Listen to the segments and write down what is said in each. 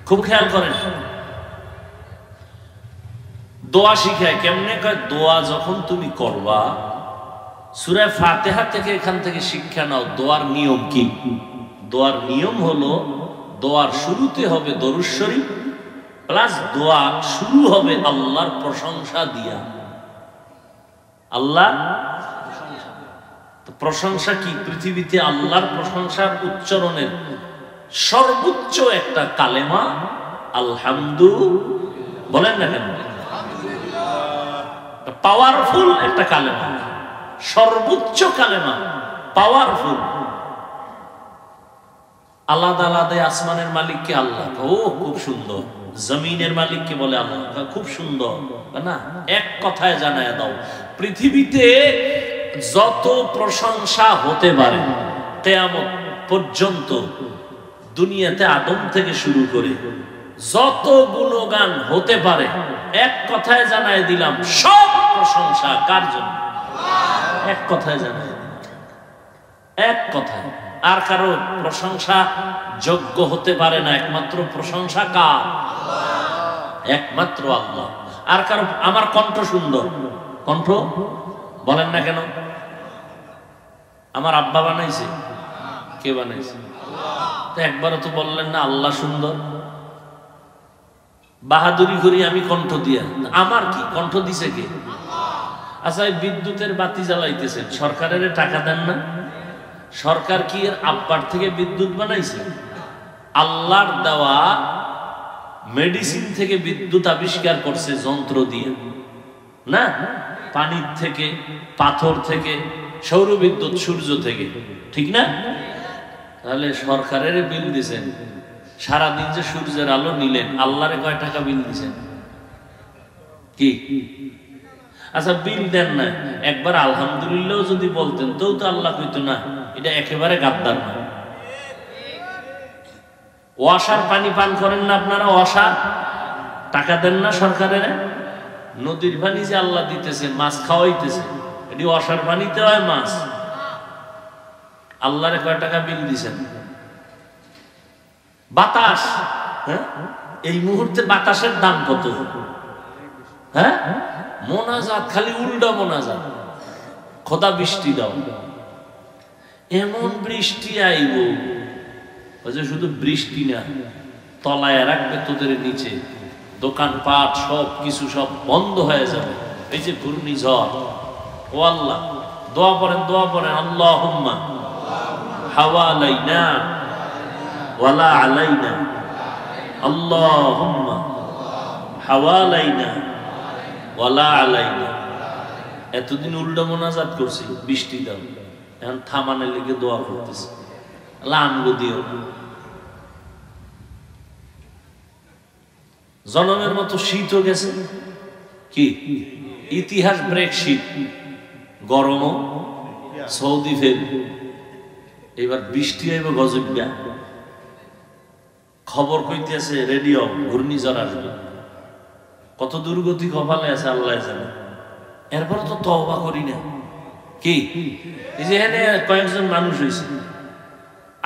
খুব খেয়াল করেন। দোয়া শিখায় কেমনে, কয় দোয়া যখন তুমি করবা সূরা ফাতিহা থেকে এখান থেকে শিক্ষা নাও দোয়ার নিয়ম কি। দোয়ার নিয়ম হলো দোয়ার শুরুতে হবে দরুদ শরীফ প্লাস দোয়া শুরু হবে আল্লাহর প্রশংসা দিয়া। আল্লাহ প্রশংসা কি? পৃথিবীতে আল্লাহর প্রশংসার উচ্চারণের সর্বোচ্চ একটা কালেমা আলহামদুলিল্লাহ। বলেন না কেন? পাওয়ারফুল একটা কালেমা, সর্বোচ্চ কালেমা, পাওয়ারফুল। আলাদা আলাদা আসমানের মালিককে আল্লাহ, ও খুব সুন্দর। জমিনের মালিককে বলে আল্লাহ, খুব সুন্দর না? এক কথায় জানায় দাও পৃথিবীতে যত প্রশংসা হতে পারে কিয়ামত পর্যন্ত, দুনিয়াতে আদম থেকে শুরু করে যত গুণগান হতে পারে এক কথায় জানায় দিলাম সব প্রশংসা কার জন্য? এক কথায় জানায় দিলাম, এক কথায়। আর কারো প্রশংসা যোগ্য হতে পারে না, একমাত্র প্রশংসা কার? একমাত্র আল্লাহ। আর কারো, আমার কণ্ঠ সুন্দর, কণ্ঠ বলেন না কেন? আমার আব্বা বানাইছে? কে বানাইছে? তো একবারও তো বললেন না আল্লাহ সুন্দর। বাহাদুরি করি আমি কণ্ঠ দিয়া, আমার কি? কণ্ঠ দিছে কে? আচ্ছা, বিদ্যুতের বাতি জ্বালাইতেছেন, সরকারের টাকা দেন না? সরকার কি এর আব্বার থেকে বিদ্যুৎ বানাইছে? আল্লাহর দেওয়া মেডিসিন থেকে বিদ্যুৎ আবিষ্কার করছে যন্ত্র দিয়ে, না? পানির থেকে, পাথর থেকে, সৌর বিদ্যুৎ সূর্য থেকে, ঠিক না? তাহলে সরকারের বিল দিছেন, সারাদিন যে সূর্যের আলো নিলেন, আল্লাহরে কয় টাকা বিল দিছেন? কি? আচ্ছা, বিল দেন না, একবার আলহামদুলিল্লাহ যদি বলতেন তো আল্লাহ কইতো না এটা একেবারে গাদ্দার না। ওয়াসার পানি পান করেন না আপনারা? ওয়াসা টাকা দেন না সরকারের? নদীর পানি যে আল্লাহ দিতেছে, মাছ খাওয়াইতেছে, এটি ওয়াসার পানিতে হয় মাছ। আল্লাহরে কয় টাকা বিল দিছেন? বাতাস, হ্যাঁ, এই মুহূর্তে বাতাসের দাম কত? হ্যাঁ, মোনাজাত, খালি উল্টা মোনাজাত, খোদা বৃষ্টি দাও। এমন বৃষ্টি আইব শুধু বৃষ্টি না, তলায় রাখবে তোদের নিচে, দোকানপাট সব কিছু সব বন্ধ হয়ে যাবে। এই যে ঘূর্ণিঝড়, ও আল্লাহ, দোয়া পড়েন, দোয়া পড়েন, আল্লাহুম্মা হাওয়ালাইনা ওয়ালা আলাইনা, আল্লাহুম্মা হাওয়ালাইনা ওয়ালা আলাইনা। এতদিন উল্টা মোনাজাত করছি, বৃষ্টি দাও, এখন থামানের লেগে দোয়া করতেছি, আমগো দিও। জনমের মতো শীত হয়ে গেছে, কি ইতিহাস ব্রেক শীত, গরমও সৌদি ফের, এবার বৃষ্টি হইব গজবিয়া। খবর কইতেছে রেডিও ঘূর্ণিঝড় আসবে, কত দুর্গতি কপালে আছে আল্লাহ জানে। এরপর তো তওবা করি না, কি এই যে এখানে কয়েকজন মানুষ হয়েছে,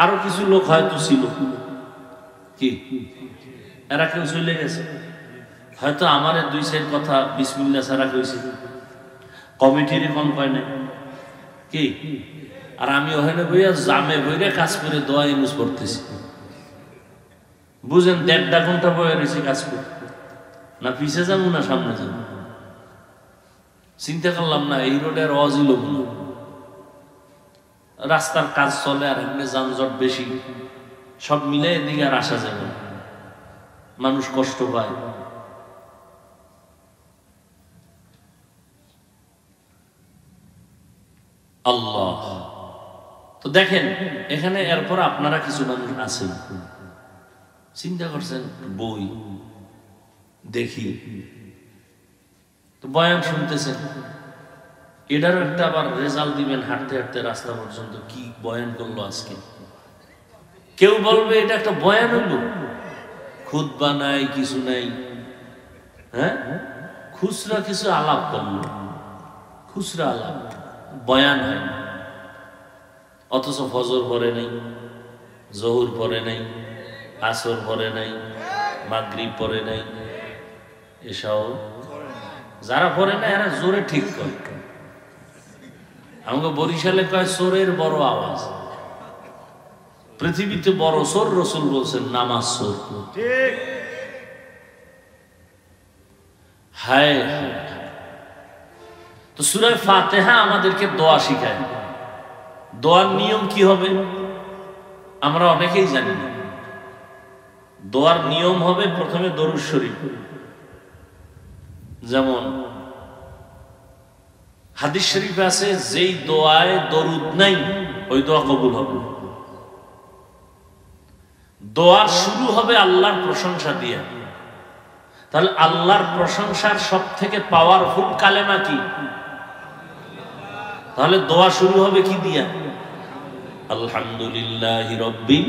আরো কিছু লোক হয়তো ছিল, কি এরা কেউ চলে গেছে, হয়তো আমার দুই সাইড কথা বিসমিল্লাহ ছাড়া কইছে, কমিটির কম কয় না, কি? আর আমি ওখানে বইয়া জামে বইরে কাজ করে দোয়া ইউজ করতেছি, বুঝেন? 1.5 ঘন্টা বয়ে রয়েছে কাজ করে, না পিছিয়ে যাবো না সামনে যাবো, চিন্তা করলাম না এই রোডে আর অজিল না, রাস্তার কাজ চলে আর এমনি যানজট বেশি, সব মিলে এদিকে আর আসা যাবে না, মানুষ কষ্ট পায়। আল্লাহ, তো দেখেন এখানে এরপর আপনারা কিছু মানুষ আছেন, চিন্তা করছেন বই দেখি, তো বয়ান শুনতেছেন, এটারও একটা আবার রেজাল্ট দিবেন হাঁটতে হাঁটতে রাস্তা পর্যন্ত, কি বয়ান করলো আজকে। কেউ বলবে এটা একটা বয়ান হলো, খুতবা নাই, কিছু নাই, হ্যাঁ, খুচরা কিছু আলাপ করলো, খুচরা আলাপ, বয়ান হয় না। অথচ ফজর পড়ে নাই, জোহর পড়ে নাই, আসর পড়ে নাই, মাগরিব পড়ে নাই, এসাও যারা পড়ে না এরা জোরে ঠিক করে। আমাকে বরিশালে কয় চোরের বড় আওয়াজ, পৃথিবীতে বড় চোর রাসূল বলছেন নামাজ চোর। ঠিক। হায় তো সূরা ফাতিহা আমাদেরকে দোয়া শিখায়। দোয়ার নিয়ম কি হবে আমরা অনেকেই জানি না। দোয়ার নিয়ম হবে প্রথমে দরুদ শরীফ, যেমন হাদিস শরীফে আছে যেই দোয়ায় দরুদ নাই ওই দোয়া কবুল হবে। দোয়ার শুরু হবে আল্লাহর প্রশংসা দিয়ে। তাহলে আল্লাহর প্রশংসার সব থেকে পাওয়ারফুল কালেমা কি? তাহলে দোয়া শুরু হবে কি দিয়া? আলহামদুলিল্লাহি রাব্বিল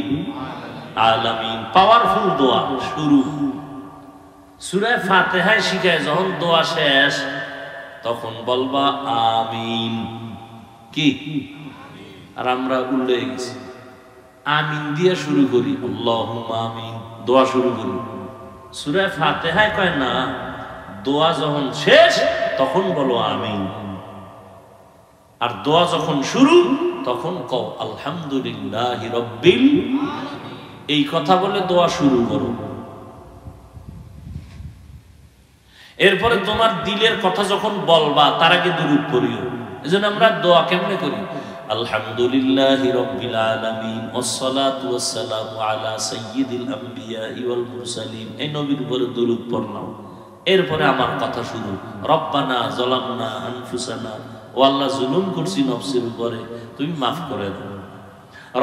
আলামিন। পাওয়ারফুল দোয়া শুরু। সূরা ফাতিহায় শিখায় যখন দোয়া শেষ তখন বলবা আমিন। কি? আর আমরা উল্টে গেছি, আমিন দিয়ে শুরু করি, আল্লাহুম্মা আমিন দোয়া শুরু করি। সূরা ফাতিহায় কয় না, দোয়া যখন শেষ তখন বলো আমিন, আর দোয়া যখন শুরু তখন কও আলহামদুলিল্লাহি রাব্বিল। এই কথা বলে দোয়া শুরু করো। এরপরে তোমার দিলের কথা যখন বলবা তার আগে দুরূদ পড়িও। এজন্য আমরা দোয়া কেমনে করি? আলহামদুলিল্লাহি রাব্বিল আলামিন ওয়াসসালাতু ওয়াসসালামু আলা সাইয়্যিদিল আমবিয়া ওয়াল মুরসালিন। এই নবীর উপরে দুরূদ পড়লাম। এরপরে আমার কথা শুরু, রব্বানা যালামনা আনফুসানা, ও আল্লাহ জুলুম করছি নফসের উপরে, তুমি মাফ করে দাও।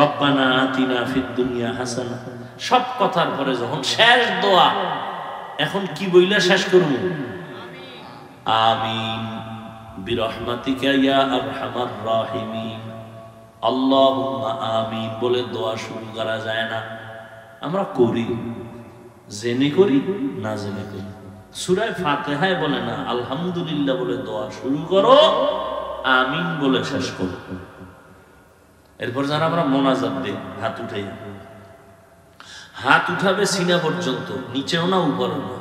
রব্বানা আতিনা ফিদ দুনিয়া হাসানা। সব কথার পরে যখন শেষ দোয়া, এখন কি বইলা শেষ করব? আমিন বিরহমাতিকা ইয়া আরহামার রাহিমিন। আল্লাহুম্মা আমিন বলে দোয়া শুরু করা যায় না? আমরা করি, জেনে করি না জেনে করি। সূরা ফাতিহায় বলে না আলহামদুলিল্লাহ বলে দোয়া শুরু করো, আমিন বলে শেষ করো। এরপর যারা আমরা মোনাজাত দেই, হাত উঠাই, হাত উঠাবে সিনা পর্যন্ত, নিচেও না উপরেও না,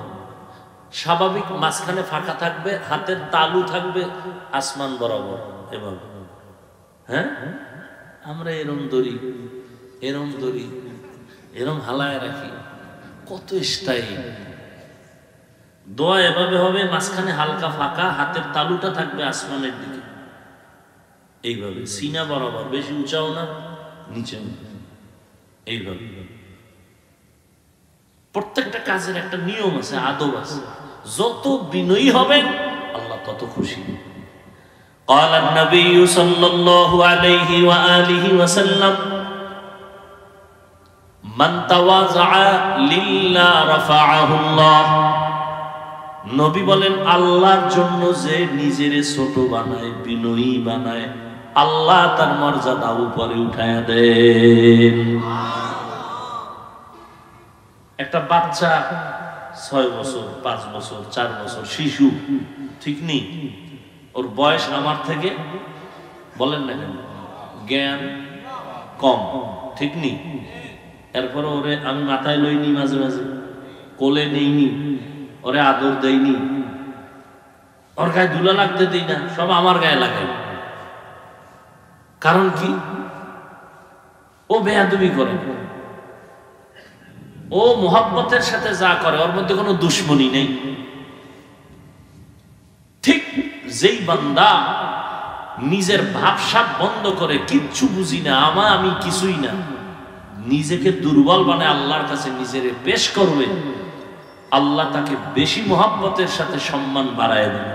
স্বাভাবিক মাঝখানে ফাঁকা থাকবে, হাতের তালু থাকবে আসমান বরাবর এভাবে। হ্যাঁ, আমরা এরম দড়ি এরম দড়ি এরম হালায় রাখি, কত স্টাইল। দোয়া এভাবে হবে, মাঝখানে হালকা ফাঁকা, হাতের তালুটা থাকবে আসমানের দিকে, এইভাবে সিনা বরাবর, বেশি উঁচাও না নিচেও না, এইভাবে। প্রত্যেকটা কাজের একটা নিয়ম আছে, আদব আছে। যত বিনয়ী হবেন আল্লাহ তত খুশি। قال النبي صلى الله عليه وآله وسلم من تواضع لله رفعه الله। নবী বলেন আল্লাহর জন্য যে নিজেরে ছোট বানায়, বিনয়ী বানায়, আল্লাহ তার মর্যাদা উপরে উঠায়া দেন। একটা বাচ্চা 6 বছর, 5 বছর, 4 বছর শিশু, ঠিক নেই, ওর বয়স আমার থেকে বলেন না কেন জ্ঞান কম, ঠিক নেই। এরপরে ওরে আমি মাথায় লইনি, মাঝে মাঝে কোলে নেইনি, ওরে আদর দেইনি, ওর গায়ে ধুলা লাগতে দিই না, সব আমার গায়ে লাগে। কারণ কি? ও বেয়াদবি করে, ও মোহাব্বতের সাথে যা করে ওর মধ্যে কোনো দুশ্মনী নেই। ঠিক যেই বান্দা নিজের ভাবসাব বন্ধ করে, কিচ্ছু বুঝি না, আমি কিছুই না, নিজেকে দুর্বল বানায় আল্লাহর কাছে নিজেরে পেশ করবে, আল্লাহ তাকে বেশি মোহাব্বতের সাথে সম্মান বাড়ায় দেবে।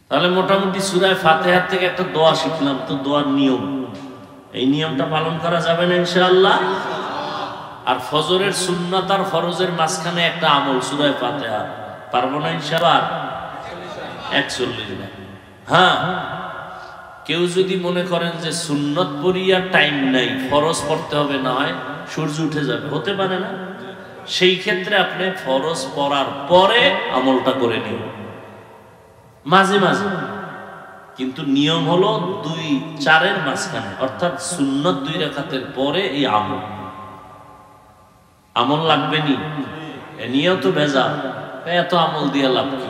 তাহলে মোটামুটি সূরা ফাতিহা থেকে একটা দোয়া শিখলাম। তো দোয়ার নিয়ম, এই নিয়মটা পালন করা যাবে না ইনশাআল্লাহ। আর ফজরের সুন্নাত আর ফরজের মাঝখানে একটা আমল সূরা ফাতিহা, পারবো না ইনশাআল্লাহ? 41 বার। হ্যাঁ, কেউ যদি মনে করেন যে সুন্নত পড়িয়া টাইম নাই, ফরজ পড়তে হবে, না হয় সূর্য উঠে যাবে, হতে পারে না, সেই ক্ষেত্রে আপনি ফরজ পড়ার পরে আমলটা করে নিন মাঝে মাঝে। কিন্তু নিয়ম হলো 2-4 মাঝখানে, অর্থাৎ সুন্নত 2 রাকাতের পরে এই আমল। আমল লাগবে নি, এ নিয়েও তো ভেজাল, এত আমল দিয়ে লাভ কি?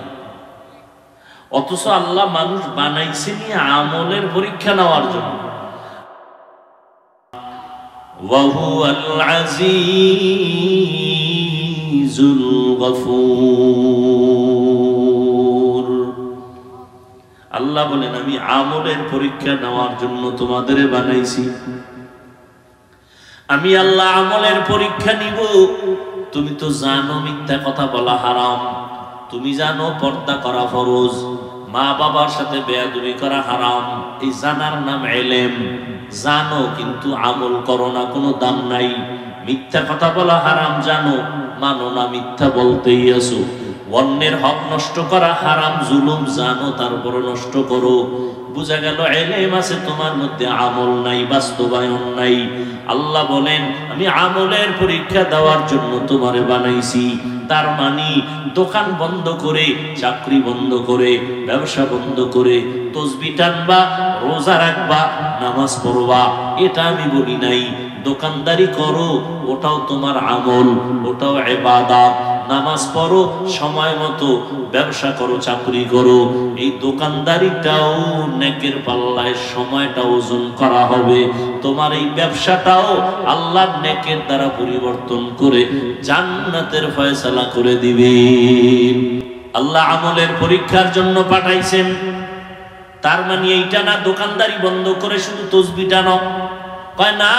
অথচ আল্লাহ মানুষ বানাইছে নিয়ে আমলের পরীক্ষা নেওয়ার জন্য। ওয়াহুয়াল আজিজুল গফুর। আল্লাহ বলেন আমি আমলের পরীক্ষা নেওয়ার জন্য তোমাদের বানাইছি। আমি আল্লাহ আমলের পরীক্ষা নিব। তুমি তো জানো মিথ্যা কথা বলা হারাম, তুমি জানো পর্দা করা ফরজ, মা বাবার সাথে বেয়াদবি করা হারাম, এই জানার নাম ইলম। জানো কিন্তু আমল করো না, কোনো দাম নাই। মিথ্যা কথা বলা হারাম জানো, মানো না, মিথ্যা বলতেই আছো। অন্যের হক নষ্ট করা হারাম, জুলুম জানো, তারপরে নষ্ট করো। বুঝা গেল ইলম আছে তোমার মধ্যে, আমল নাই, বাস্তবায়ন নাই। আল্লাহ বলেন আমি আমলের পরীক্ষা দেওয়ার জন্য তোমারে বানাইছি। তার মানে দোকান বন্ধ করে, চাকরি বন্ধ করে, ব্যবসা বন্ধ করে তাসবিহ টানবা, রোজা রাখবা, নামাজ পড়বা, এটা আমি বলি নাই। দোকানদারি করো, ওটাও তোমার আমল, ওটাও ইবাদত। নামাজ পড়ো সময় মতো, ব্যবসা করো, চাকরি করো, এই দোকানদারিটাও নেকের পাল্লায় সময়টা ওজন করা হবে। তোমার এই ব্যবসাটাও আল্লাহর নেকের দ্বারা পরিবর্তন করে জান্নাতের ফয়সালা করে দিবেন। আল্লাহ আমলের পরীক্ষার জন্য পাঠাইছেন। তার মানে এইটা না দোকানদারি বন্ধ করে শুধু তাসবিহ টানো, কয় না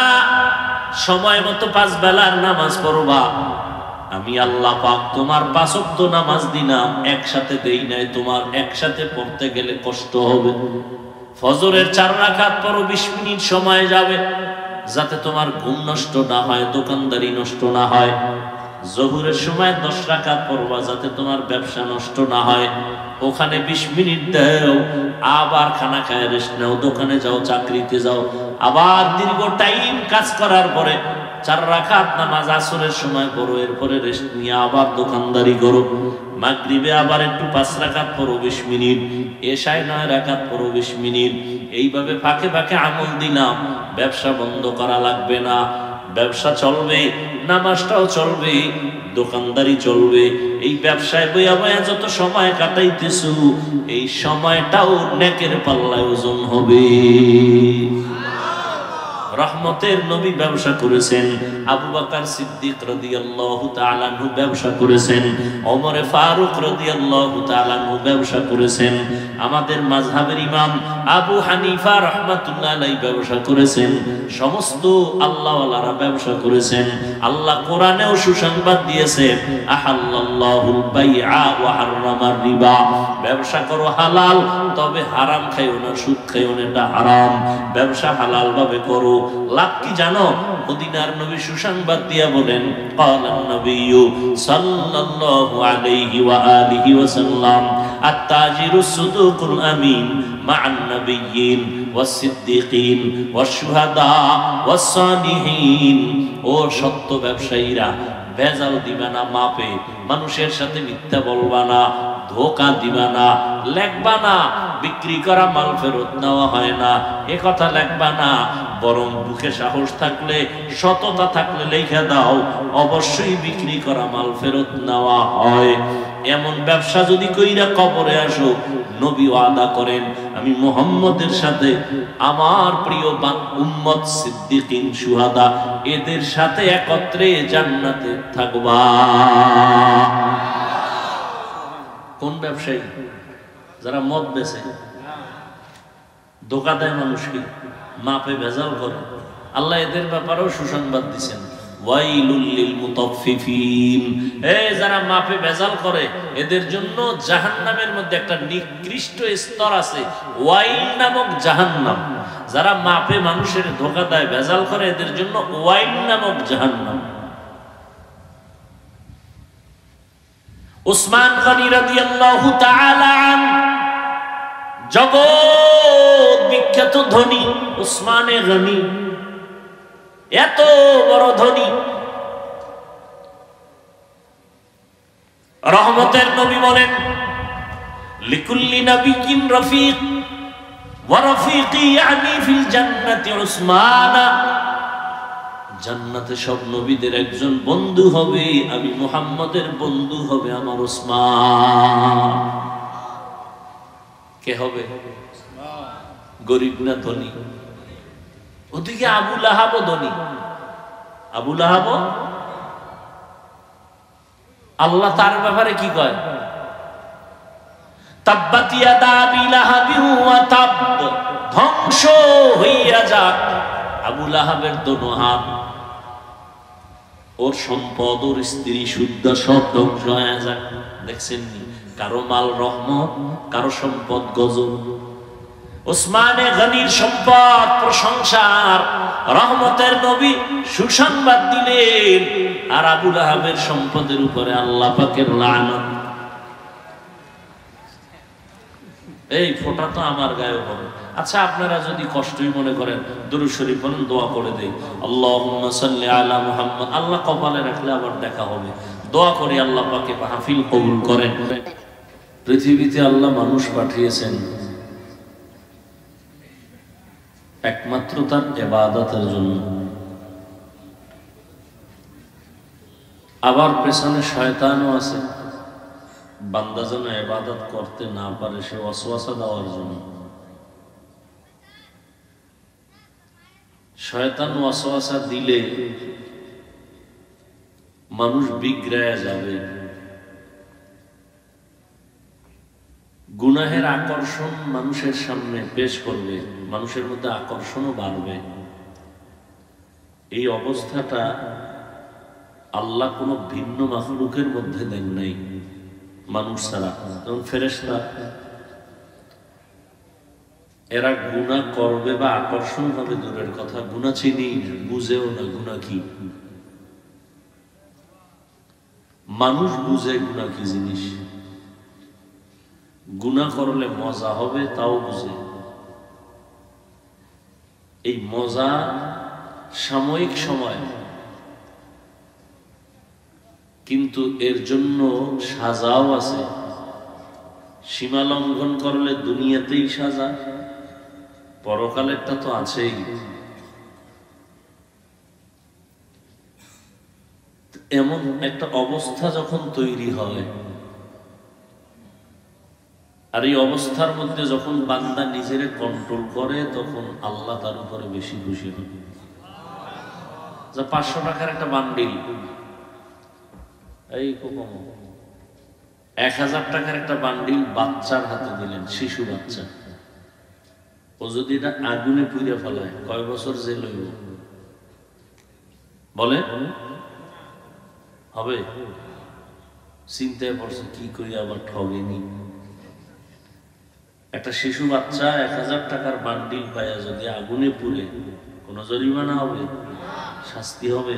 সময় মতো 5 বেলার নামাজ পড়বা। আমি আল্লাহ পাক তোমার 5 ওয়াক্ত নামাজ দিলাম, একসাথে দেই নাই, তোমার একসাথে পড়তে গেলে কষ্ট হবে। ফজরের 4 রাকাত পড়ো, 20 মিনিট সময় যাবে, যাতে তোমার ঘুম নষ্ট না হয়, দোকানদারি নষ্ট না হয়। জোহরের সময় 10 রাকাত পড়বা, যাতে তোমার ব্যবসা নষ্ট না হয়। ওখানে 20 মিনিট দাও, আবার খানা খায় রেস্ট নাও, দোকানে যাও, চাকরিতে যাও। আবার দীর্ঘ টাইম কাজ করার পরে 4 রাকাত নামাজ আসরের সময় পড়ো, এরপরে রেস্ট নিয়ে আবার দোকানদারি করো। মাগরিবে আবার একটু 5 রাকাত পড়ো 20 মিনিট, এশায় 9 রাকাত পড়ো 20 মিনিট। এইভাবে ফাঁকে ফাঁকে আমল দিলাম। ব্যবসা বন্ধ করা লাগবে না, ব্যবসা চলবে, নামাজটাও চলবে, দোকানদারি চলবে। এই ব্যবসায় বইয়া বইয়া যত সময় কাটাইতেছো, এই সময়টাও নেকের পাল্লায় ওজন হবে। রহমতের নবী ব্যবসা করেছেন, আবু বকর সিদ্দিক রাদিয়াল্লাহু তাআলা আনহু ব্যবসা করেছেন, ওমর ফারুক রাদিয়াল্লাহু তাআলা আনহু ব্যবসা করেছেন, আমাদের মাযহাবের ইমাম আবু হানিফা রাহমাতুল্লাহ আলাইহি ব্যবসা করেছেন, সমস্ত আল্লাহওয়ালারা ব্যবসা করেছেন। আল্লাহ কোরআনেও সুসংবাদ দিয়েছেন, আহাল্লাল্লাহুল বাইআ ওয়া হাররামার রিবা। ব্যবসা করো হালাল, তবে হারাম খাইও না, সুদ খাইও না, এটা হারাম। ব্যবসা হালাল ভাবে করো। লাভ কি জানো? মদিনার নবী সুসংবাদ দিয়া বলেন, ক্বালান নবিয়্যু সাল্লাল্লাহু আলাইহি ওয়া আলিহি ওয়াসাল্লাম, আত-তাজিরুস সুদুকুল আমিন মা'আন নাবিয়্যিন ওয়াস সিদ্দিকিন ওয়াস শুহাদা ওয়াস সালিহিন। ও সত্য ব্যবসায়ীরা, ভেজাল দিবা না মাপে, মানুষের সাথে মিথ্যা বলবা না, ধোঁকা দিবা না, লেখবা না বিক্রি করা মাল ফেরত নেওয়া হয় না, এ কথা লেখবা না। বরং বুকে সাহস থাকলে, সততা থাকলে লেখা দাও, অবশ্যই বিক্রি করা মাল ফেরত নেওয়া হয়। এমন ব্যবসা যদি কইরা কবরে আসো, নবী ওয়াদা করেন আমি মুহাম্মদের সাথে আমার প্রিয় উম্মত সিদ্দিকিন শুহাদা এদের সাথে একত্রে জান্নাতে থাকবা। কোন ব্যবসায়ী? যারা মদ বেচে, ধোঁকা দেয় মানুষকে, মাপে ভেজাল করে, আল্লাহ এদের ব্যাপারেও সুসংবাদ দিচ্ছেন, ওয়াইলুল লিল মুতাফফিফিন। এই যারা মাপে ভেজাল করে, এদের জন্য জাহান্নামের মধ্যে একটা নিকৃষ্ট স্তর আছে, ওয়াইল নামক জাহান্নাম। যারা মাপে মানুষের ধোঁকা দেয়, ভেজাল করে, এদের জন্য ওয়াইল নামক জাহান্নাম। উসমান গনি রাদিয়াল্লাহু তাআলা আনহু, জগৎ বিখ্যাত ধনী উসমানে গনি, এত বড় ধনী। রহমতের নবী বলেন, লিকুল্লি নাবিয়্যিন রাফিক ওয়া রাফিকি ইয়ানি ফিল জান্নাতি উসমান। জান্নাতে সব নবীদের একজন বন্ধু হবে, আমি মুহাম্মদের বন্ধু হবে আমার ওসমান। কে হবে? গরিব না ধনী? ওদিকে আবু লাহাব ধনী। আবু লাহাব আল্লাহ তার ব্যাপারে কি কয়? তাব্বাত ইয়াদা আবি লাহাবিন ওয়া তাব, ধ্বংস হইয়া যাক আবু লাহাবের দোনো হাত, ওর সম্পদ, ওর স্ত্রী শুদ্ধ সব ধ্বংস হয়ে যাক। দেখছেন নি, কারো মাল রহমত, কারো সম্পদ গজব। ওসমানে গনির সম্পদ প্রশংসার, রহমতের নবী সুসংবাদ দিলেন, আর আবু লাহাবের সম্পদের উপরে আল্লাহ পাকের লানত। এই ফোঁটা তো আমার গায়ে হবে। আচ্ছা, আপনারা যদি কষ্টই মনে করেন, দুরূদ শরীফ পড়েন, দোয়া করে দেই, আল্লাহুম্মা সাল্লি আলা মুহাম্মদ। আল্লাহ কপালে রাখলে আবার দেখা হবে। দোয়া করি আল্লাহ পাকে মাহফিল কবুল করেন। পৃথিবীতে আল্লাহ মানুষ পাঠিয়েছেন একমাত্র তার ইবাদতের জন্য। আবার পেছনে শয়তানও আছে, বান্দা যেন ইবাদত করতে না পারে সে ওয়াসওয়াসা দেওয়ার জন্য। শয়তান ওয়াসওয়াসা দিলে মানুষ বিগড়ায়া যাবে, গুনাহের আকর্ষণ মানুষের সামনে পেশ করবে, মানুষের মধ্যে আকর্ষণও বাড়বে। এই অবস্থাটা আল্লাহ কোনো ভিন্ন মাখলুকের মধ্যে দেন নাই মানুষ ছাড়া। যেমন ফেরেশতা, এরা গুনাহ করবে বা আকর্ষণ হবে দূরের কথা, গুনাহ চিনি বুঝেও না গুনাহ কি। মানুষ বুঝে গুনাহ কি জিনিস, গুনাহ করলে মজা হবে তাও বুঝে। এই মজা সাময়িক সময়, কিন্তু এর জন্য সাজাও আছে। সীমা লঙ্ঘন করলে দুনিয়াতেই সাজা, পরকালেরটা তো আছেই। এমন একটা অবস্থা যখন তৈরি হয়, আর এই অবস্থার মধ্যে যখন বান্দা নিজেরে কন্ট্রোল করে, তখন আল্লাহ তার উপরে বেশি খুশি হন। 500 টাকার একটা বান্ডিল, এই 1000 টাকার একটা বান্ডিল বাচ্চার হাতে দিলেন, শিশু বাচ্চা। ও যদি এটা আগুনে পুড়ে ফেলায়, কয় বছর জেল হইব বলে? হবে? চিন্তায় পড়ছে কি করি আবার ঠগেনি। একটা শিশু বাচ্চা 1000 টাকার বান্ডিল পায়া যদি আগুনে পুড়ে, কোন জরিমানা হবে? শাস্তি হবে?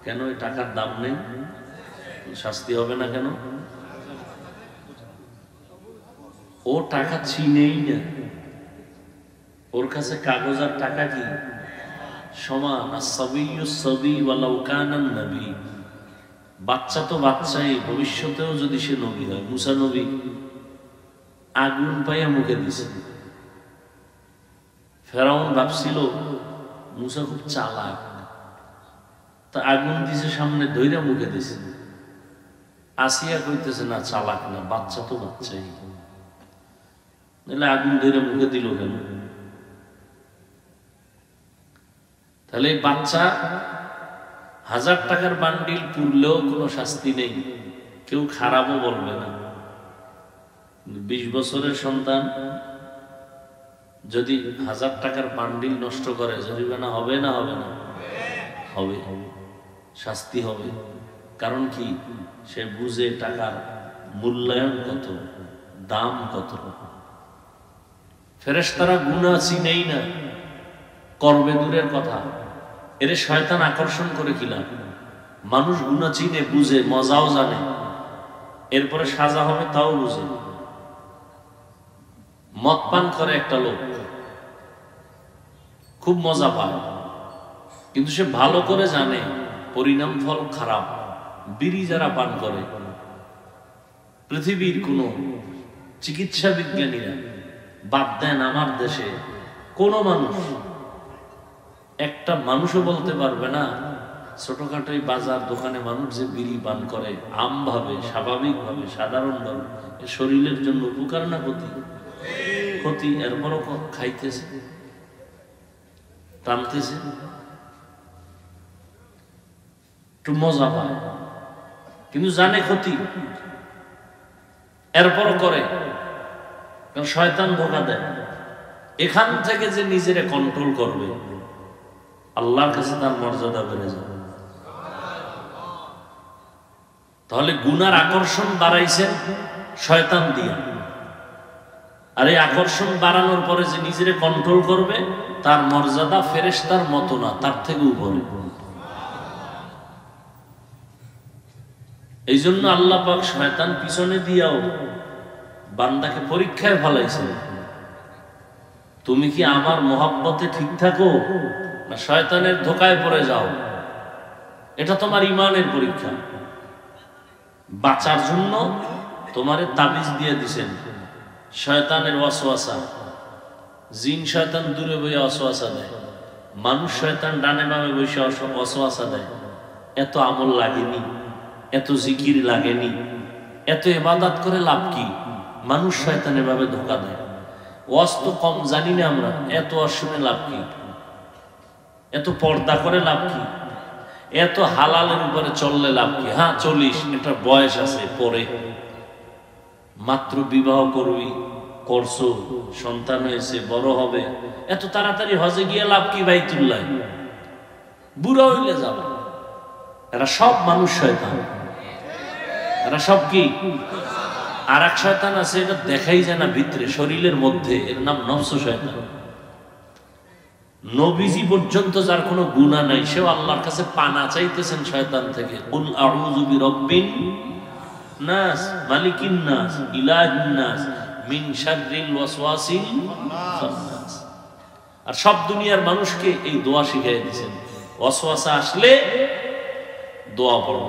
কেন? এই টাকার দাম নেই, শাস্তি হবে না কেন? ও টাকা চিনেই না, ওর কাছে কাগজ আর টাকা কি সমান। বাচ্চা তো বাচ্চাই, ভবিষ্যতেও যদি সে নবী হয়। মুসা নবী আগুন পাইয়া মুখে দিছে। ফেরাউন ভাবছিল মুসা খুব চালাক, তা আগুন দিছে সামনে, ধইরা মুখে দিছে। আসিয়া কইতেছে না চালাক না, বাচ্চা তো বাচ্চাই, নাহলে আগুন ধইরা মুখে দিল কেন? তাহলে এই বাচ্চা 1000 টাকার বান্ডিল পুড়লেও কোনো শাস্তি নেই, কেউ খারাপও বলবে না। 20 বছরের সন্তান যদি 1000 টাকার বান্ডিল নষ্ট করে, জরিমানা হবে না হবে না? হবে, শাস্তি হবে। কারণ কি? সে বুঝে টাকার মূল্যায়ন কত, দাম কত। ফেরেশতারা গুনাহ চিনেই না, করবে দূরের কথা। এর শয়তান আকর্ষণ করে কিলাম। মানুষ গুনাহ চিনে, বুঝে, মজাও জানে, এরপরে সাজা হবে তাও বুঝে। মদ পান করে একটা লোক, খুব মজা পায়, কিন্তু সে ভালো করে জানে পরিণাম ফল খারাপ। বিড়ি যারা পান করে, পৃথিবীর কোন চিকিৎসা বিজ্ঞানীরা বাদ দেন, আমার দেশে কোন মানুষ একটা মানুষও বলতে পারবে না ছোটখাটো বাজার দোকানে মানুষ যে বিড়ি পান করে আমভাবে স্বাভাবিকভাবে সাধারণভাবে শরীরের জন্য উপকার না ক্ষতি? ক্ষতি। এরপরও খাইতেছে, টানতেছে, একটু মজা পায়, কিন্তু জানে ক্ষতি, এরপরও করে। কারণ শয়তান ধোঁকা দেয়। এখান থেকে যে নিজেরে কন্ট্রোল করবে, আল্লাহর কাছে তার মর্যাদা বেড়ে যাবে। তাহলে গুনার আকর্ষণ বাড়াইছেন শয়তান দিয়ে, আর এই আকর্ষণ বাড়ানোর পরে যে নিজেরে কন্ট্রোল করবে, তার মর্যাদা ফেরেশতার মতো না, তার থেকে উপরে। এই জন্য আল্লাহ পাক শয়তান পিছনে দিয়াও বান্দাকে পরীক্ষায় ফেলাইছে, তুমি কি আমার মহব্বতে ঠিক থাকো না শয়তানের ধোকায় পড়ে যাও? এটা তোমার ইমানের পরীক্ষা। বাঁচার জন্য তোমারে তাবিজ দিয়ে দিছেন শয়তানের ওয়াসওয়াসা। জিন শয়তান দূরে বইয়া ওয়াসওয়াসা দেয়, মানুষ শয়তান ডানে বামে বসে ওয়াসওয়াসা দেয়। এত আমল লাগেনি, এত জিকির লাগেনি, এত ইবাদত করে লাভ কি? মানুষ শয়তান এভাবে ধোকা দেয়। ওয়াজ তো কম জানি না আমরা, এত ওয়াজ শুনে লাভ কি? এত পর্দা করে লাভ কি? এত হালালের উপরে চললে লাভ কি? হ্যাঁ চলিস, এটা বয়স আছে, পরে মাত্র বিবাহ করবি, করছো, সন্তান হয়েছে, বড় হবে, এত তাড়াতাড়ি হজে গিয়ে লাভ কি? বাইতুল্লাহ বুড়া হইলে যাবে। এরা সব মানুষ শয়তান, এরা সব কি? আর এক শয়তান আছে, এটা দেখাই যায় না ভিতরে, শরীরের মধ্যে, এর নাম নফস শয়তান। নবীজি পর্যন্ত যার কোনো গুনাহ নাই, সেও আল্লাহর কাছে পানা চাইতেছেন শয়তান থেকে। কুল আউযু বিরাব্বিন নাস, মালিকিন নাস, ইলাহিন নাস, মিন শাররিল ওয়াসওয়াসিল খান্নাস। আর সব দুনিয়ার মানুষকে এই দোয়া শিখিয়ে দিয়েছেন, ওয়াসওয়াসা আসলে দোয়া পড়ো,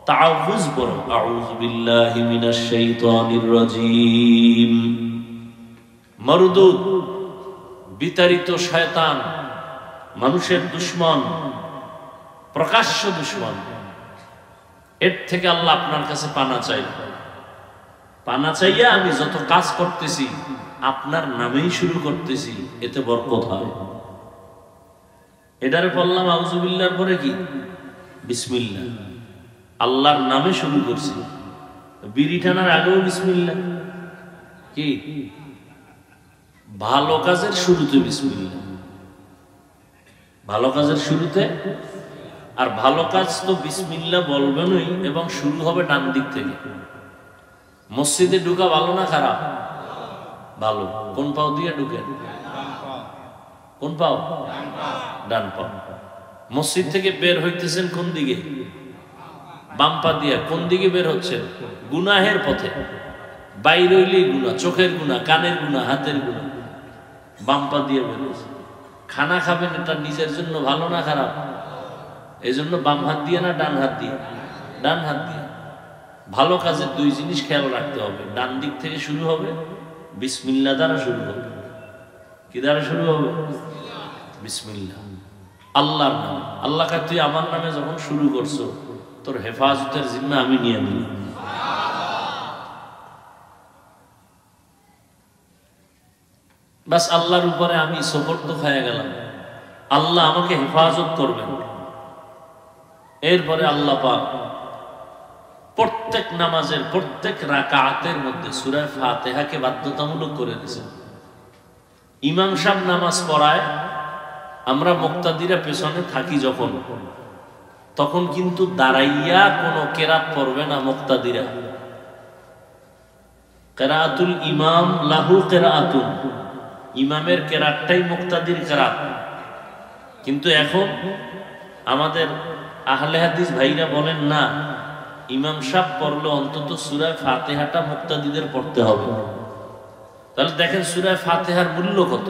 তাআউযু পড়ো, আউযু বিল্লাহি মিনাশ শাইতানির রাজীম। মারদুদ, বিতাড়িত শয়তান, মানুষের দুশমন, প্রকাশ্য দুশমন, এর থেকে আল্লাহ আপনার কাছে পানা চাই। পানা চাইয়া আমি যত কাজ করতেছি আপনার নামেই শুরু করতেছি, এতে বরকত হয়। এটারে বললাম আউযুবিল্লাহর পরে কি? বিসমিল্লাহ, আল্লাহর নামে শুরু করছি। বিড়ি টানার আগেও বিসমিল্লাহ। কি ভালো কাজের শুরুতে বিসমিল্লাহ, ভালো কাজের শুরুতে। আর ভালো কাজ তো বিসমিল্লাহ বলবেনই, এবং শুরু হবে ডান দিক থেকে। মসজিদে ঢুকা ভালো না খারাপ? ভালো। কোন পাও দিয়ে ঢুকেন? কোন পাও? ডান পাও। মসজিদ থেকে বের হইতেছেন কোন দিকে? বাম পা দিয়া। কোন দিকে বের হচ্ছেন? গুনাহের পথে। বাইরে হইলেই গুনাহ, চোখের গুনাহ, কানের গুনাহ, হাতের গুনাহ, বাম পা দিয়ে বের হচ্ছে। খানা খাবেন, এটা নিজের জন্য ভালো না খারাপ? এই জন্য বাম হাত দিয়ে না ডান হাত দিয়ে? ডান হাত দিয়ে। ভালো কাজের দুই জিনিস খেয়াল রাখতে হবে, ডান দিক থেকে শুরু হবে, বিসমিল্লাহ দ্বারা শুরু হবে। কি দ্বারা শুরু হবে? বিসমিল্লাহ, আল্লাহর নাম। আল্লাহকে তুই আমার নামে যখন শুরু করছো, তোর হেফাজতের জিম্মা আমি নিয়ে নিলাম। বাস আল্লাহর উপরে আমি সুপর্দ হয়ে গেলাম, আল্লাহ আমাকে হেফাজত করবেন। এরপরে আল্লাহ পাক প্রত্যেক নামাজের প্রত্যেক রাকাতের মধ্যে সূরা ফাতিহাকে বাধ্যতামূলক করে দিয়েছেন। ইমাম সাহেব নামাজ পড়ায়, আমরা মুক্তাদিরা পেছনে থাকি যখন, তখন কিন্তু দাঁড়াইয়া কোনো কেরাত পড়বে না মুক্তাদিরা। কেরাতুল ইমাম লাহু কেরাতুন, ইমামের কেরাতটাই মুক্তাদির কেরাত। কিন্তু এখন আমাদের আহলে হাদিস ভাইরা বলেন না, ইমাম সাহেব পড়লে অন্তত সূরা ফাতিহাটা মুক্তাদিদের পড়তে হবে। তাহলে দেখেন সূরা ফাতিহার মূল্য কত।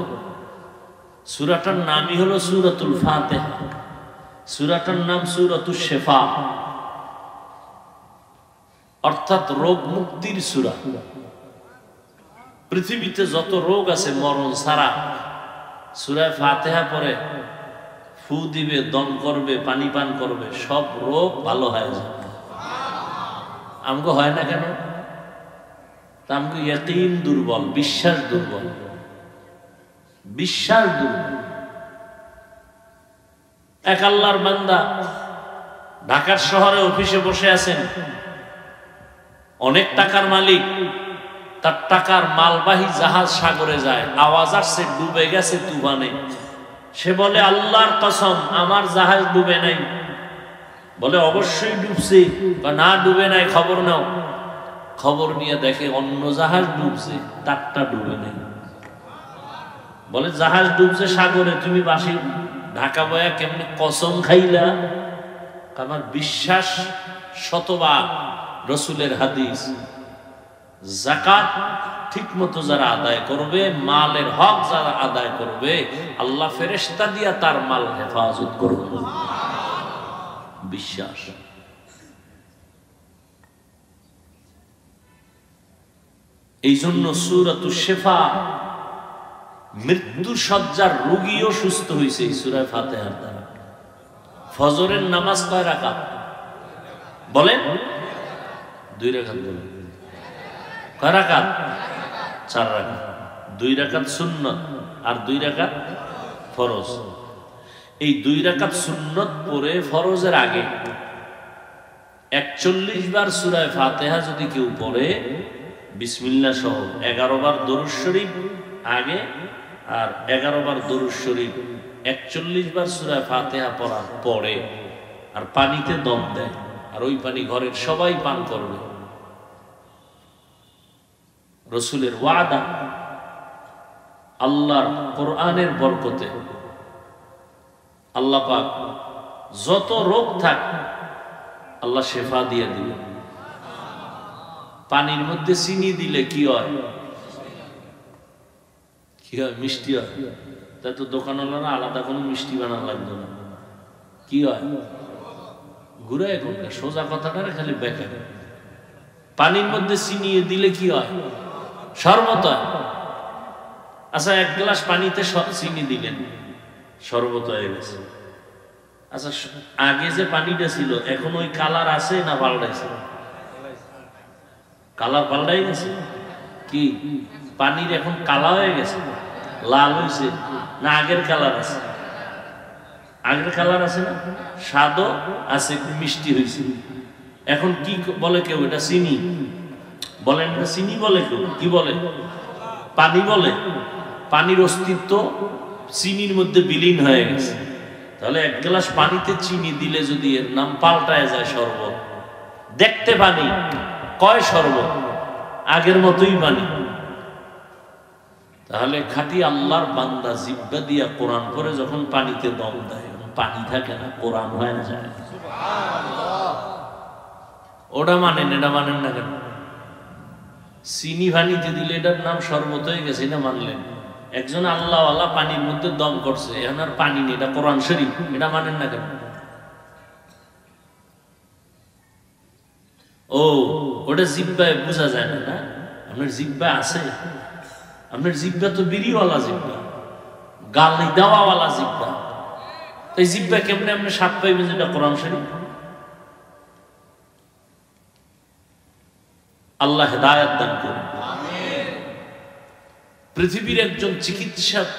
সূরাটার নামই হলো সূরাতুল ফাতিহা, সূরাটার নাম সূরাতুশ শিফা, অর্থাৎ রোগ মুক্তির সূরা। পৃথিবীতে যত রোগ আছে মরণ ছাড়া, সূরা ফাতিহা পড়ে ফু দিবে, দম করবে, পানি পান করবে, সব রোগ ভালো হয়ে যাবে। আমগো হয় না কেন? আমগো ইয়াকিন দুর্বল, বিশ্বাস দুর্বল, বিশ্বাস দুর্বল। এক আল্লাহর বান্দা ঢাকার শহরে অফিসে বসে আছেন, অনেক টাকার মালিক, তার টাকার মালবাহী জাহাজ সাগরে যায়, আওয়াজ আসছে ডুবে গেছে তুফানে। সে বলে আল্লাহর কসম আমার জাহাজ ডুবে নাই। বলে অবশ্যই ডুবছে। না ডুবে নাই, খবর নাও। খবর নিয়ে দেখে অন্য জাহাজ ডুবছে, তারটা ডুবে নাই। বলে জাহাজ ডুবছে সাগরে, তুমি বাসি ঢাকা বয়া কেমনে কসম খাইলা? আমার বিশ্বাস শতবার রসুলের হাদিস, যাকাত ঠিক মতো যারা আদায় করবে, মালের হক যারা আদায় করবে, আল্লাহ ফেরেশতা দিয়া তার মাল হেফাজত করবে। বিশ্বাস। এই জন্য সূরাতুশ শিফা, মৃত্যু সজ্জার রোগীও সুস্থ হয়েছে এই সূরা ফাতিহার দ্বারা। ফজরের নামাজ কয় রাকাত বলেন? 2 রাকাত বলেন। কয় রাকাত? 4 রাকাত। 2 রাকাত সুন্নত আর 2 রাকাত ফরজ। এই 2 রাকাত সুন্নত পড়ে ফরজের আগে 41 বার সূরা ফাতিহা যদি কেউ পড়ে, বিসমিল্লাহ সহ 11 বার দরুদ শরীফ আগে আর 11 বার দরুদ শরীফ, 41 বার সূরা ফাতিহা পড়ার পরে আর পানিতে দম দেয়, আর ওই পানি ঘরের সবাই পান করবে। রসুলের ওয়াদা, আল্লাহর কোরআনের বরকতে আল্লাহ পাক যত রোগ থাক আল্লাহ শেফা দিয়ে দিবে। পানির মধ্যে চিনি দিলে কি হয়? কি হয়? মিষ্টি হয়। তাই তো দোকানওয়ালারা আলাদা কোনো মিষ্টি বানানো লাগবে না। কি হয়? ঘুরে সোজা কথাটা খালি বেঁকে। পানির মধ্যে চিনি দিলে কি হয়? শরবত হয়। আচ্ছা, 1 গ্লাস পানিতে চিনি দিলেন, শরবত হয়ে গেছে। আচ্ছা, আগে যে পানিটা ছিল এখন ওই কালার আছে না পাল্টাইছে? কালার পাল্টাই গেছে। কি পানির এখন কালা হয়ে গেছে, লাল হয়েছে, না আগের কালার আছে? আগের কালার আছে না, স্বাদও আছে, মিষ্টি হয়েছে। এখন কি বলে কেউ? এটা চিনি বলেন না, চিনি বলে কেউ, কি বলে? পানি বলে। পানির অস্তিত্ব চিনির মধ্যে বিলীন হয়ে গেছে। তাহলে 1 গ্লাস পানিতে চিনি দিলে যদি এর নাম পাল্টায় যায় শরবত, দেখতে পানি কয় শরবত, আগের মতোই পানি। তাহলে খাঁটি আল্লাহর বান্দা জিহ্বা দিয়া কোরআন পড়ে যখন পানিতে দম দেয়, পানি থাকে না, কোরআন হয়ে যায়। ওটা মানেন, এটা মানেন না কেন? চিনি পানিতে দিলে এটার নাম শরবত হয়ে গেছে, এটা মানলেন। একজন আল্লাহওয়ালা পানির মধ্যে দম করছে, এখন আর পানি নেই, এটা কোরআন শরীফ, এটা মানেন না কেন? ও ওটা জিহ্বায় বোঝা যায় না, না? আপনার জিহ্বা আছে? আপনার জিহ্বা তো বিড়িওয়ালা জিহ্বা, গালি দেওয়াওয়ালা জিহ্বা। এই জিহ্বা কেমনে আপনি স্বাদ পাইবেন যেটা কোরআন শরীফ? আল্লাহ হেদায়েত দান করুন। পৃথিবীর একজন চিকিৎসক,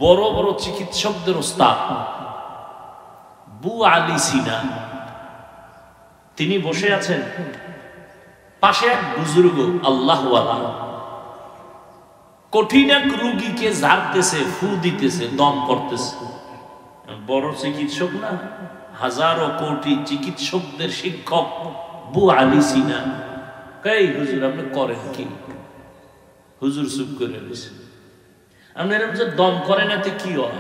বড় বড় চিকিৎসকদের ওস্তাদ বু আলী সিনা, তিনি বসে আছেন, পাশে এক বুজুর্গ আল্লাহওয়ালা কঠিন এক রোগীকে ঝাড়তেছে, ফু দিতেছে, দম করতেছে। বড় চিকিৎসক না, হাজারো কোটি চিকিৎসকদের শিক্ষক বু আলী সিনা। এই হুজুর আপনি করেন কি? হুজুর চুপ করে রয়েছে। আপনি এরকম যে দম করেন এতে কি হয়?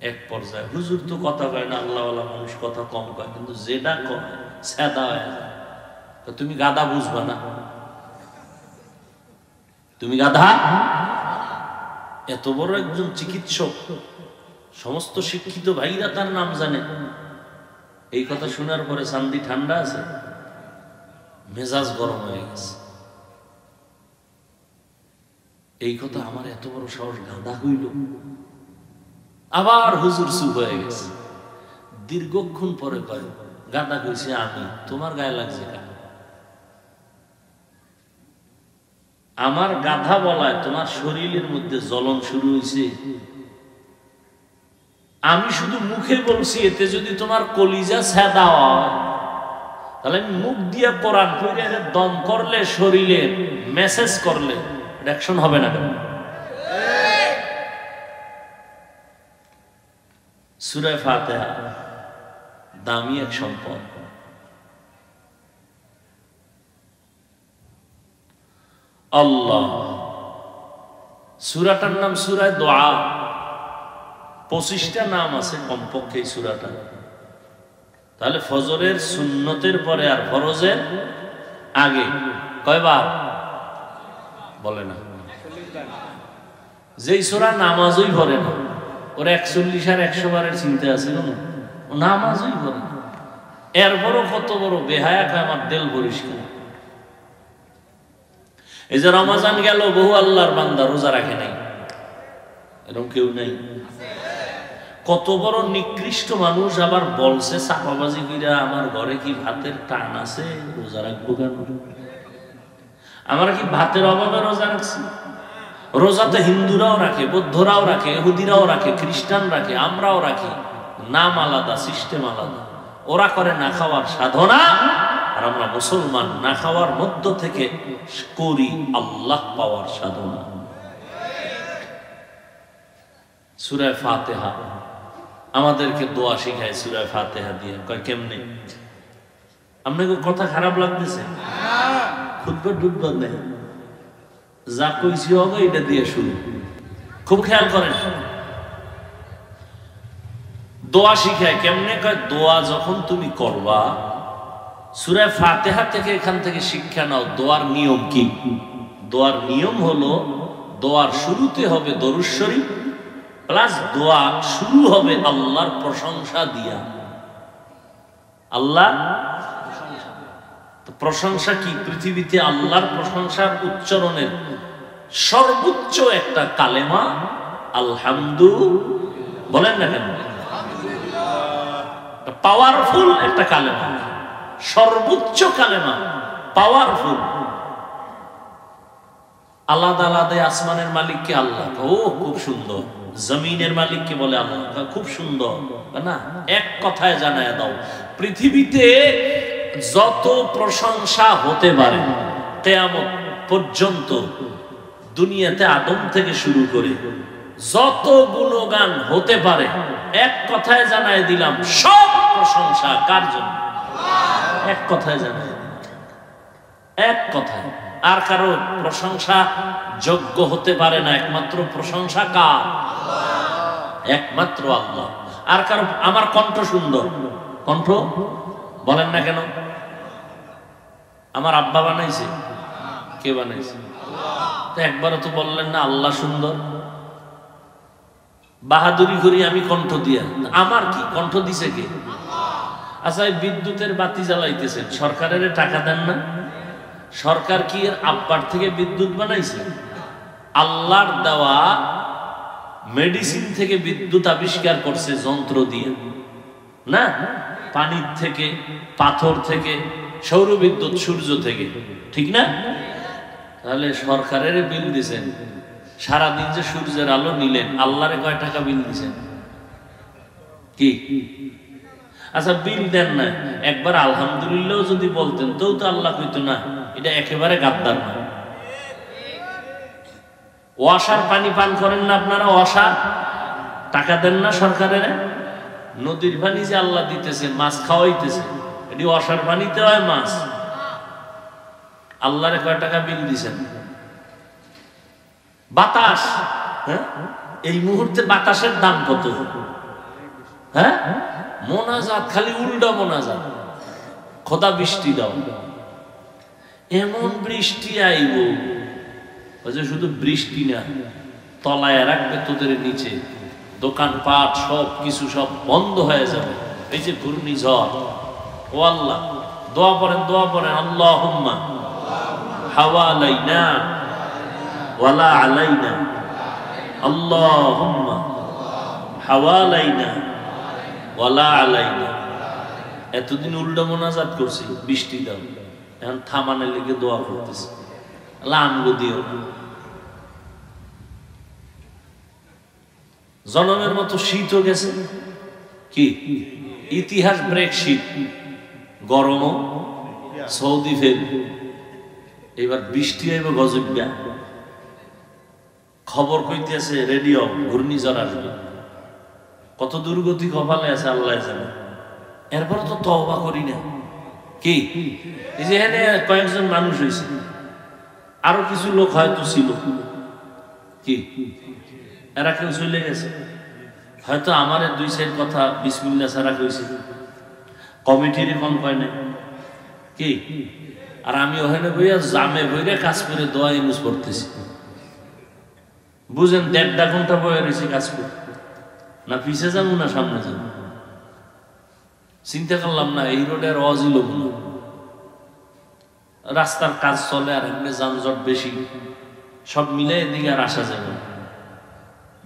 এক পর্যায়ে হুজুর তো কথা কয় না, আল্লাহওয়ালা মানুষ কথা কম কয়, কিন্তু যেটা কয় সেটা হয়। তুমি গাধা বুঝবা না, তুমি গাধা। এত বড় একজন চিকিৎসক, সমস্ত শিক্ষিত ভাইরা তার নাম জানে। এই কথা শোনার পরে চান্দি ঠান্ডা আছে, মেজাজ গরম হয়ে গেছে। এই কথা আমার এত বড় সাহস গাঁদা হইল। আবার হুজুর চুপ হয়ে গেছে। দীর্ঘক্ষণ পরে কয়, গাঁদা কইছে আমি, তোমার গায়ে লাগছে কেন? আমার গাধা বলায় তোমার শরীরের মধ্যে জ্বলন শুরু হয়েছে। আমি শুধু মুখে বলছি, এতে যদি তোমার কলিজা ছেদা হয় তাহলে আমি মুখ দিয়ে কোরআন পড়ে দম করলে, শরীরে মেসেজ করলে রিঅ্যাকশন হবে না কেন? সূরা ফাতিহা দামি এক সম্পদ। আল্লাহ, সূরাটার নাম সূরা দোয়া। 25টা নাম আছে কমপক্ষে এই সূরাটা। তাহলে ফজরের সুন্নতের পরে আর ফরজের আগে কয়বার বলে না? যেই সূরা নামাজই পড়ে না, ওর 41 আর 100 বারের চিন্তা আছে না, ও নামাজই পড়ে না। এরপরও কত বড় বেহায়া, আমার দিল পরিষ্কার। এই যে রমজান গেল, বহু আল্লাহর বান্দা রোজা রাখে নাই, এরকম কেউ নাই? কত বড় নিকৃষ্ট মানুষ আবার বলছে চাপাবাজি কইরা, আমার ঘরে কি ভাতের টান আছে, রোজা রাখবো কেন? আমরা কি ভাতের অভাবে রোজা রাখছি? রোজা তো হিন্দুরাও রাখে, বৌদ্ধরাও রাখে, ইহুদিরাও রাখে, খ্রিস্টান রাখে, আমরাও রাখি। নাম আলাদা, সিস্টেম আলাদা। ওরা করে না খাওয়ার সাধনা, আর আমরা মুসলমান না খাওয়ার মধ্য থেকে করি আল্লাহ পাওয়ার সাধনা। সূরা ফাতিহা আমাদেরকে দোয়া শিখায়, সূরা ফাতিহা দিয়ে। কয় কেমনে? আপনাকে কথা খারাপ লাগতেছে? খুতবা ডুববা নেই, যা কইছি হবে এটা দিয়ে শুরু। খুব খেয়াল করেন, দোয়া শিখায় কেমনে। কয় দোয়া যখন তুমি করবা, সূরা ফাতিহা থেকে এখান থেকে শিক্ষা নাও দোয়ার নিয়ম কি। দোয়ার নিয়ম হলো, দোয়ার শুরুতে হবে দরুদ শরীফ, প্লাস দোয়া শুরু হবে আল্লাহর প্রশংসা দিয়া। আল্লাহ প্রশংসা কি? পৃথিবীতে আল্লাহর প্রশংসার উচ্চারণের সর্বোচ্চ একটা কালেমা আলহামদুলিল্লাহ। বলেন না কেন? পাওয়ারফুল একটা কালেমা, সর্বোচ্চ কালেমা, পাওয়ারফুল। আলাদা আলাদা আসমানের মালিককে আল্লাহ, ও খুব সুন্দর। জমিনের মালিককে বলে আল্লাহ, খুব সুন্দর না? এক কথায় জানায় দাও, পৃথিবীতে যত প্রশংসা হতে পারে কিয়ামত পর্যন্ত, দুনিয়াতে আদম থেকে শুরু করে যত গুণগান হতে পারে, এক কথায় জানায় দিলাম সব প্রশংসা কার জন্য? এক কথায় জানায় দিলাম, এক কথায়। আর কারো প্রশংসা যোগ্য হতে পারে না, একমাত্র প্রশংসা কার? একমাত্র আল্লাহ। আর কারো, আমার কণ্ঠ সুন্দর, কণ্ঠ বলেন না কেন? আমার আব্বা বানাইছে? কে বানাইছে? তো একবারও তো বললেন না আল্লাহ সুন্দর। বাহাদুরি করি আমি কণ্ঠ দিয়া, আমার কি কণ্ঠ দিছে কে? আচ্ছা, বিদ্যুতের বাতি জ্বালাইতেছেন, সরকারের টাকা দেন না? সরকার কি এর আব্বার থেকে বিদ্যুৎ বানাইছে? আল্লাহর দেওয়া মেডিসিন থেকে বিদ্যুৎ আবিষ্কার করছে যন্ত্র দিয়ে, না? পানির থেকে, পাথর থেকে, সৌর বিদ্যুৎ সূর্য থেকে, ঠিক না? তাহলে সরকারের বিল দিছেন, সারাদিন যে সূর্যের আলো নিলেন, আল্লাহরে কয় টাকা বিল দিছেন? কি? আচ্ছা, বিল দেন না, একবার আলহামদুলিল্লাহ যদি বলতেন তো আল্লাহ কইতো না এটা একেবারে গাদ্দার না। ওয়াসার পানি পান করেন না আপনারা? ওয়াসার টাকা দেন না সরকারের? নদীর পানি যে আল্লাহ দিতেছে, মাছ খাওয়াইতেছে, এটি ওয়াসার পানিতে হয় মাছ। আল্লাহরে কয় টাকা বিল দিছেন? বাতাস, হ্যাঁ, এই মুহূর্তে বাতাসের দাম কত? হ্যাঁ, মোনাজাত, খালি উল্টা মোনাজাত, খোদা বৃষ্টি দাও। এমন বৃষ্টি আইব যে শুধু বৃষ্টি না, তলায় রাখবে তোদের নিচে, দোকানপাট সব কিছু সব বন্ধ হয়ে যাবে। এই যে ঘূর্ণিঝড়, ও আল্লাহ, দোয়া পড়েন, দোয়া পড়েন, আল্লাহুম্মা হাওয়ালাইনা ওয়ালা আলাইনা আল্লাহুম্মা হাওয়ালাইনা ওয়ালা আলাইনা। এতদিন উল্টা মোনাজাত করছি, বৃষ্টি দাও, এখন থামানের লেগে দোয়া করতেছি, আল্লাহ আমগো দিও। জনমের মতো শীত হয়ে গেছে, কি ইতিহাস ব্রেক শীত, গরমও সৌদি ফেল, এবার বৃষ্টি হইব গজব্যা। খবর কইতেছে রেডিও ঘূর্ণিঝড় আসবে, কত দুর্গতি কপালে আছে আল্লাহ জানে। এরপর তো তওবা করি না, কি এই যে এখানে কয়েকজন মানুষ হয়েছে, আরো কিছু লোক হয়তো ছিল, কি এরা কেউ চলে গেছে, হয়তো আমার দুই সাইড কথা বিসমিল্লাহ ছাড়া কইছে, কমিটির কম কয় না, কি আর আমি ওখানে বইয়া জামে বইরে কাজ করে দোয়া ইউজ করতেছি। বুঝেন 1.5 ঘন্টা বয়ে রয়েছি কাজ করে, না পিছে যাবো না সামনে যাবো, চিন্তা করলাম না এই রোডের অজিল রাস্তার কাজ চলে আর এমনি যানজট বেশি, সব মিলে এদিকে আর আসা যায় না,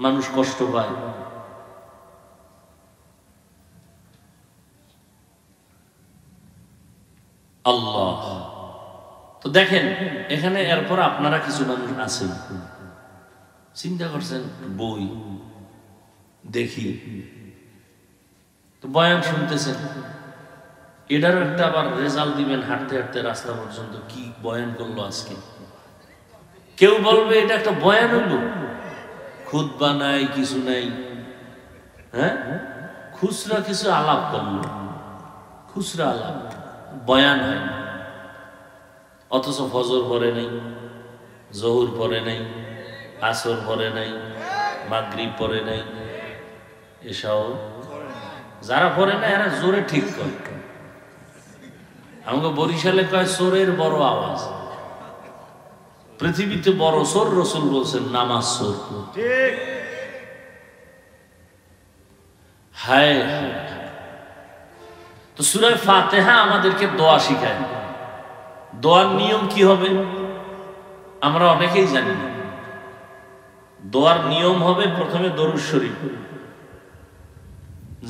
মানুষ কষ্ট পায়। আল্লাহ তো দেখেন এখানে, এরপর আপনারা কিছু মানুষ আছেন চিন্তা করছেন বই দেখি, তো বয়ান শুনতেছেন, এটারও একটা আবার রেজাল্ট দিবেন হাঁটতে হাঁটতে রাস্তা পর্যন্ত, কি বয়ান করলো আজকে। কেউ বলবে এটা একটা বয়ান হলো, খুতবা নাই, কিছু নাই, হ্যাঁ খুচরা কিছু আলাপ করলো, খুচরা আলাপ, বয়ান হয় না। অথচ ফজর পড়ে নাই, জোহর পড়ে নাই, আসর পড়ে নাই, মাগরিব পড়ে নাই, এসব যারা পড়ে না এরা জোরে ঠিক করে। আমাকে বরিশালে কয় চোরের বড় আওয়াজ, পৃথিবীতে বড় চোর রাসূল বলছেন নামাজ চোর। হায় তো সূরা ফাতিহা আমাদেরকে দোয়া শিখায়। দোয়ার নিয়ম কি হবে আমরা অনেকেই জানি না। দোয়ার নিয়ম হবে প্রথমে দরুদ শরীফ,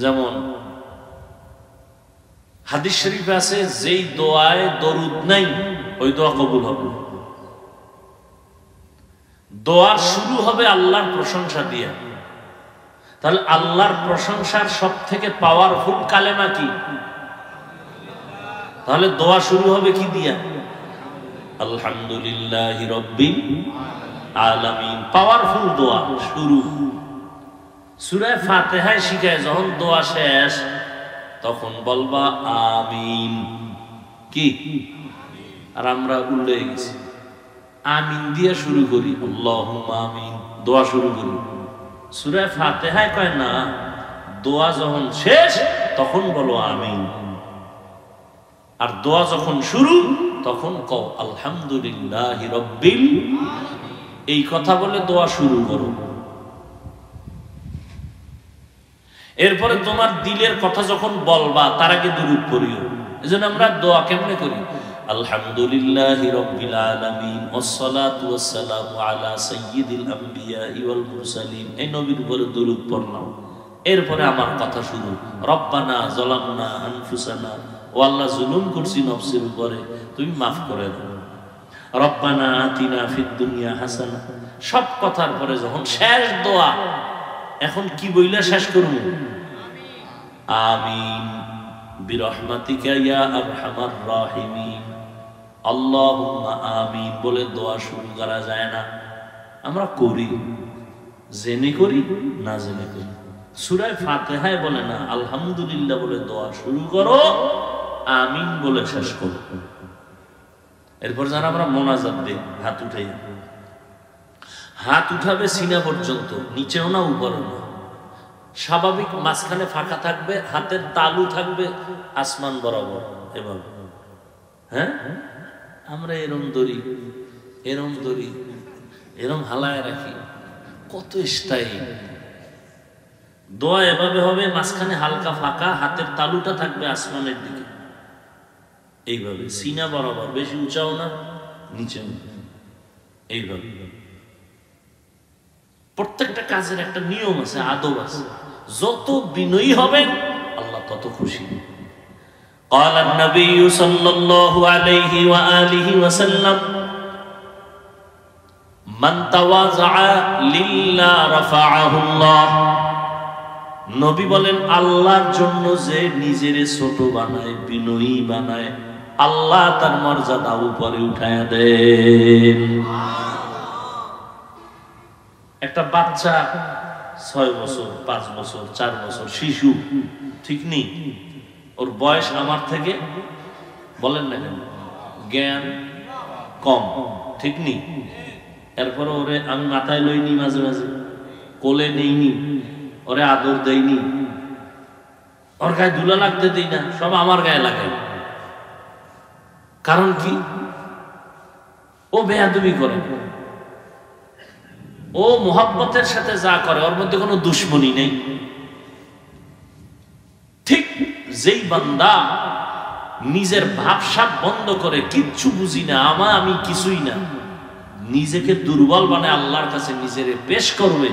যেমন হাদিস শরীফে আছে যেই দোয়ায় দরুদ নাই ওই দোয়া কবুল হবে। দোয়ার শুরু হবে আল্লাহর প্রশংসা দিয়ে, তাহলে আল্লাহর প্রশংসার সব থেকে পাওয়ারফুল কালেমা কি? তাহলে দোয়া শুরু হবে কি দিয়া? আলহামদুলিল্লাহি রাব্বিল আলামিন, পাওয়ারফুল দোয়া শুরু। সূরা ফাতিহায় শিখায় যখন দোয়া শেষ তখন বলবা আমিন, কি? আর আমরা উল্টে গেছি, আমিন দিয়ে শুরু করি, আল্লাহুম্মা আমিন, দোয়া শুরু করি। সূরা ফাতিহায় কয় না, দোয়া যখন শেষ তখন বলো আমিন, আর দোয়া যখন শুরু তখন কও আলহামদুলিল্লাহি রাব্বিল। এই কথা বলে দোয়া শুরু করো। এরপরে তোমার দিলের কথা যখন বলবা তার আগে দুরূদ পড়িও। এজন্য আমরা দোয়া কেমনে করি? আলহামদুলিল্লাহি রাব্বিল আলামিন ওয়াসসালাতু ওয়াসসালামু আলা সাইয়্যিদিল আমবিয়া ওয়াল মুরসালিন, এই নবীর উপরে দুরূদ পড়লাম। এরপরে আমার কথা শুরু, রব্বানা যালামনা আনফুসানা, ও আল্লাহ জুলুম করছি নফসের উপরে, তুমি মাফ করে দাও। রব্বানা আতিনা ফিদ দুনিয়া হাসানা। সব কথার পরে যখন শেষ দোয়া, এখন কি বইলা শেষ করব? আমিন বিরহমাতিকা ইয়া আরহামার রাহিমিন, আল্লাহুম্মা আমিন বলে দোয়া শুরু করা যায় না? আমরা করি, জেনে করি না জেনে করি। সূরা ফাতিহায় বলে না আলহামদুলিল্লাহ বলে দোয়া শুরু করো, আমিন বলে শেষ করো। এরপর যারা আমরা মোনাজাত দেই, হাত উঠাই, হাত উঠাবে সিনা পর্যন্ত, নিচেও না উপরেও না, স্বাভাবিক মাঝখানে ফাঁকা থাকবে, হাতের তালু থাকবে আসমান বরাবর, এভাবে। হ্যাঁ, আমরা এরম ধরি, এরম ধরি, এরম হালায় রাখি, কত স্টাইল। দোয়া এভাবে হবে, মাঝখানে হালকা ফাঁকা, হাতের তালুটা থাকবে আসমানের দিকে, এইভাবে সিনা বরাবর, বেশি উঁচাও না নিচেও না, এইভাবে। প্রত্যেকটা কাজের একটা নিয়ম আছে, আদব আছে। যত বিনয়ী হবেন আল্লাহ তত খুশি। قال النبي صلى الله عليه وآله وسلم من تواضع لله رفعه الله। নবী বলেন, আল্লাহর জন্য যে নিজের ছোট বানায়, বিনয়ী বানায়, আল্লাহ তার মর্যাদা উপরে উঠায়া দেন। একটা বাচ্চা 6 বছর, 5 বছর, 4 বছর শিশু, ঠিক নেই, ওর বয়স আমার থেকে বলেন না কেন জ্ঞান কম, ঠিক নেই। এরপরে ওরে আমি মাথায় লইনি, মাঝে মাঝে কোলে নেইনি, ওরে আদর দেইনি, ওর গায়ে ধুলা লাগতে দিই না, সব আমার গায়ে লাগে। কারণ কি? ও বেয়াদবি করে, ও মোহাব্বতের সাথে যা করে ওর মধ্যে কোনো দুশ্মনী নেই। ঠিক যেই বান্দা নিজের ভাবসাব বন্ধ করে, কিচ্ছু বুঝি না, আমি কিছুই না, নিজেকে দুর্বল বানায় আল্লাহর কাছে নিজের পেশ করবে,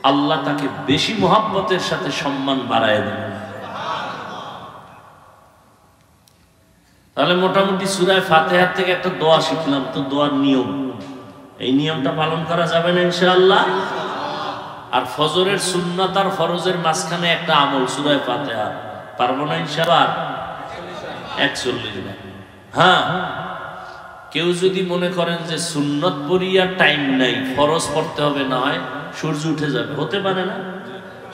আল্লাহ তাকে বেশি মোহাব্বতের সাথে সম্মান বাড়ায় দেবে। তাহলে মোটামুটি সূরা ফাতিহা থেকে একটা দোয়া শিখলাম, তো দোয়ার নিয়ম, এই নিয়মটা পালন করা যাবে না ইনশাআল্লাহ। আর ফজরের সুন্নাত আর ফরজের মাঝখানে একটা আমল সূরা ফাতিহা, পারবো না ইনশাআল্লাহ? 41 বার। হ্যাঁ, কেউ যদি মনে করেন যে সুন্নত পড়িয়া টাইম নাই, ফরজ পড়তে হবে, না হয় সূর্য উঠে যাবে, হতে পারে না,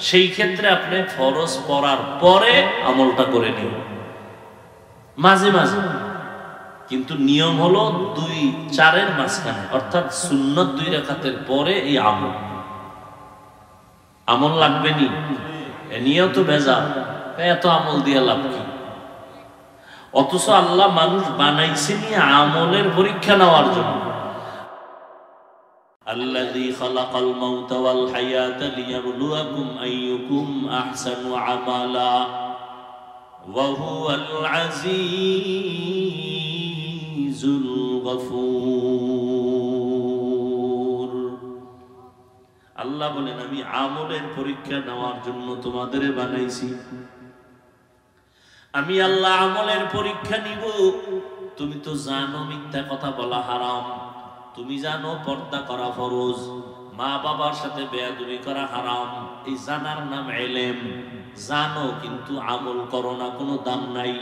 সেই ক্ষেত্রে আপনি ফরজ পড়ার পরে আমলটা করে নিন মাঝে মাঝে। কিন্তু নিয়ম হলো 2-4-এর মাঝখানে, অর্থাৎ সুন্নত 2 রাকাতের পরে এই আমল লাগবে নি। এ নিয়েও তো ভেজাল, এত আমল দিয়ে লাভ কি? অথচ আল্লাহ মানুষ বানাইছেনি আমলের পরীক্ষা নেওয়ার জন্য। আল্লাযী খালাকাল মাউতা ওয়াল হায়াতা লিয়াবলুয়াকুম আইয়ুকুম আহসানু আমালা ওয়া হুয়াল আজিজুল গফুর। আল্লাহ বলেন, আমি আমলের পরীক্ষা নেওয়ার জন্য তোমাদের বানাইছি। আমি আল্লাহ আমলের পরীক্ষা নিব। তুমি তো জানো মিথ্যা কথা বলা হারাম, তুমি জানো পর্দা করা ফরজ, মা বাবার সাথে বেয়াদবি করা হারাম, এই জানার নাম ইলম। জানো কিন্তু আমল করো না, কোনো দাম নাই।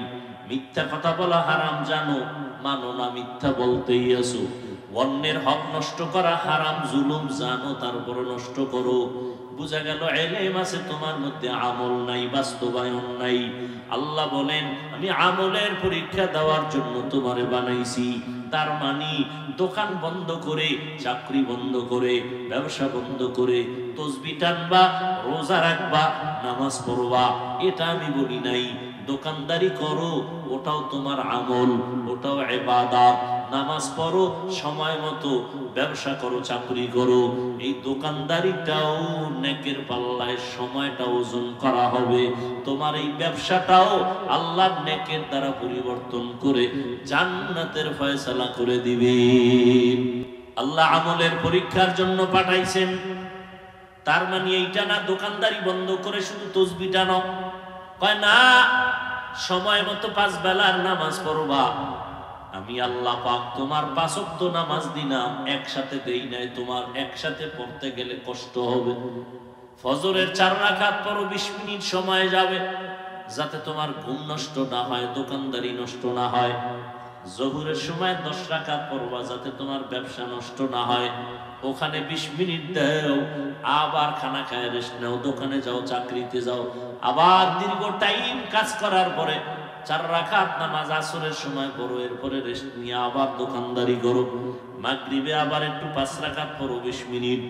মিথ্যা কথা বলা হারাম জানো, মানো না, মিথ্যা বলতেই আছো। অন্যের হক নষ্ট করা হারাম, জুলুম জানো, তারপরে নষ্ট করো। বুঝা গেল ইলম আছে তোমার মধ্যে, আমল নাই, বাস্তবায়ন নাই। আল্লাহ বলেন, আমি আমলের পরীক্ষা দেওয়ার জন্য তোমারে বানাইছি। তার মানে দোকান বন্ধ করে, চাকরি বন্ধ করে, ব্যবসা বন্ধ করে তাসবিহ টানবা, রোজা রাখবা, নামাজ পড়বা, এটা আমি বলি নাই। দোকানদারি করো, ওটাও তোমার আমল, ওটাও ইবাদত। নামাজ পড়ো সময় মতো, ব্যবসা করো, চাকরি করো, এই দোকানদারিটাও নেকের পাল্লায় সময়টা ওজন করা হবে। তোমার এই ব্যবসাটাও আল্লাহর নেকের দ্বারা পরিবর্তন করে জান্নাতের ফয়সালা করে দিবে। আল্লাহ আমলের পরীক্ষার জন্য পাঠাইছেন। তার মানে এইটা না দোকানদারি বন্ধ করে শুধু তাসবিহ টানো, কয় না সময় মতো 5 বেলার নামাজ পড়বা। আমি আল্লাহ পাক তোমার 5 ওয়াক্ত নামাজ দিলাম, একসাথে দেই নাই, তোমার একসাথে পড়তে গেলে কষ্ট হবে। ফজরের 4 রাকাত পড়ো, 20 মিনিট সময় যাবে, যাতে তোমার ঘুম নষ্ট না হয়, দোকানদারি নষ্ট না হয়। জোহরের সময় 10 রাকাত পড়বা, যাতে তোমার ব্যবসা নষ্ট না হয়, ওখানে 20 মিনিট দাও, আবার খানা খায় রেস্ট নাও, দোকানে যাও, চাকরিতে যাও, আবার দীর্ঘ টাইম কাজ করার পরে 4 রাকাত নামাজ আসরের সময় পড়ো, এরপরে রেস্ট নিয়ে আবার দোকানদারি করো। মাগরিবে আবার একটু 5 রাকাত পড়ো 20 মিনিট,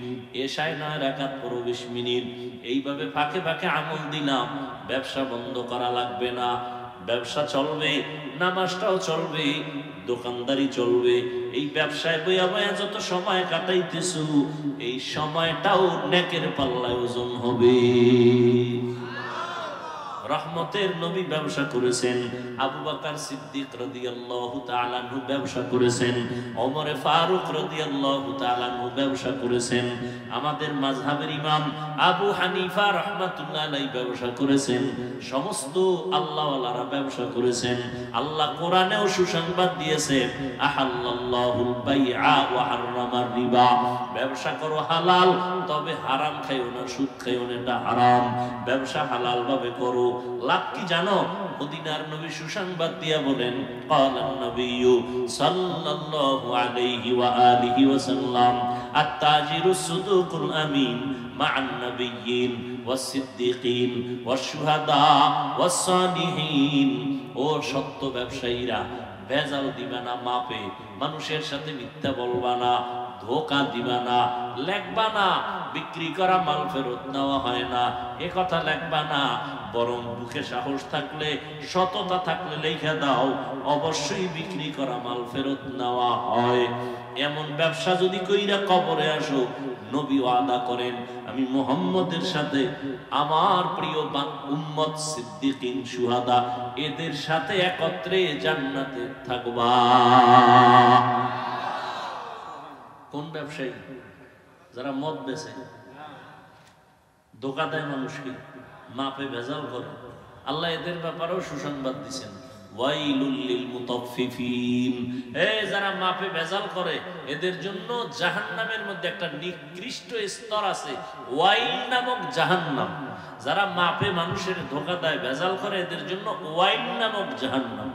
এশায় 9 রাকাত পড়ো 20 মিনিট। এইভাবে ফাঁকে ফাঁকে আমল দিলাম। ব্যবসা বন্ধ করা লাগবে না, ব্যবসা চলবে, নামাজটাও চলবে, দোকানদারি চলবে। এই ব্যবসায় বইয়া বইয়া যত সময় কাটাইতেছো, এই সময়টাও নেকের পাল্লায় ওজন হবে। রহমতের নবী ব্যবসা করেছেন, আবু বকর সিদ্দিক রাদিয়াল্লাহু তাআলা আনহু ব্যবসা করেছেন, ওমর ফারুক রাদিয়াল্লাহু তাআলা আনহু ব্যবসা করেছেন, আমাদের মাযহাবের ইমাম আবু হানিফা রাহমাতুল্লাহ আলাইহি ব্যবসা করেছেন, সমস্ত আল্লাহওয়ালারা ব্যবসা করেছেন। আল্লাহ কোরআনেও সুসংবাদ দিয়েছে, আহাল্লাল্লাহুল বাইআ ওয়া হাররামার রিবা, ব্যবসা করো হালাল, তবে হারাম খাইও না, সুদ খাইও না, এটা হারাম। ব্যবসা হালাল ভাবে করো। লাভ কি জানো? মদিনার নবী সুসংবাদ দিয়া বলেন, ক্বালান নবিয়্যু সাল্লাল্লাহু আলাইহি ওয়া আলিহি ওয়াসাল্লাম, আত-তাজিরুস সুদুকুল আমিন মা'আন নাবিয়্যিন ওয়াস সিদ্দিকিন ওয়াশ শুহাদা ওয়াস সালিহিন। ও সত্য ব্যবসায়ীরা, ভেজাল দিবা না মাপে, মানুষের সাথে মিথ্যা বলবা না, ধোঁকা দিবা না, লেখবা না বিক্রি করা মাল ফেরত নেওয়া হয় না, এ কথা লেখবা না, বরং বুকে সাহস থাকলে, সততা থাকলে লেখা দাও অবশ্যই বিক্রি করা মাল ফেরত নেওয়া হয়। এমন ব্যবসা যদি কইরা কবরে আসো, নবী ওয়াদা করেন, আমি মুহাম্মদের সাথে আমার প্রিয় উম্মত সিদ্দিকিন শুহাদা এদের সাথে একত্রে জান্নাতে থাকবা। কোন ব্যবসায়ী? যারা মদ বেচে, ধোঁকা দেয় মানুষকে, মাপে ভেজাল করে, আল্লাহ এদের ব্যাপারেও সুসংবাদ দিচ্ছেন, ওয়াইলুল লিল মুতাফফিফিন। যারা মাপে ভেজাল করে এদের জন্য জাহান্নামের মধ্যে একটা নিকৃষ্ট স্তর আছে, ওয়াইল নামক জাহান্নাম। যারা মাপে মানুষের ধোঁকা দেয়, ভেজাল করে, এদের জন্য ওয়াইল নামক জাহান্নাম।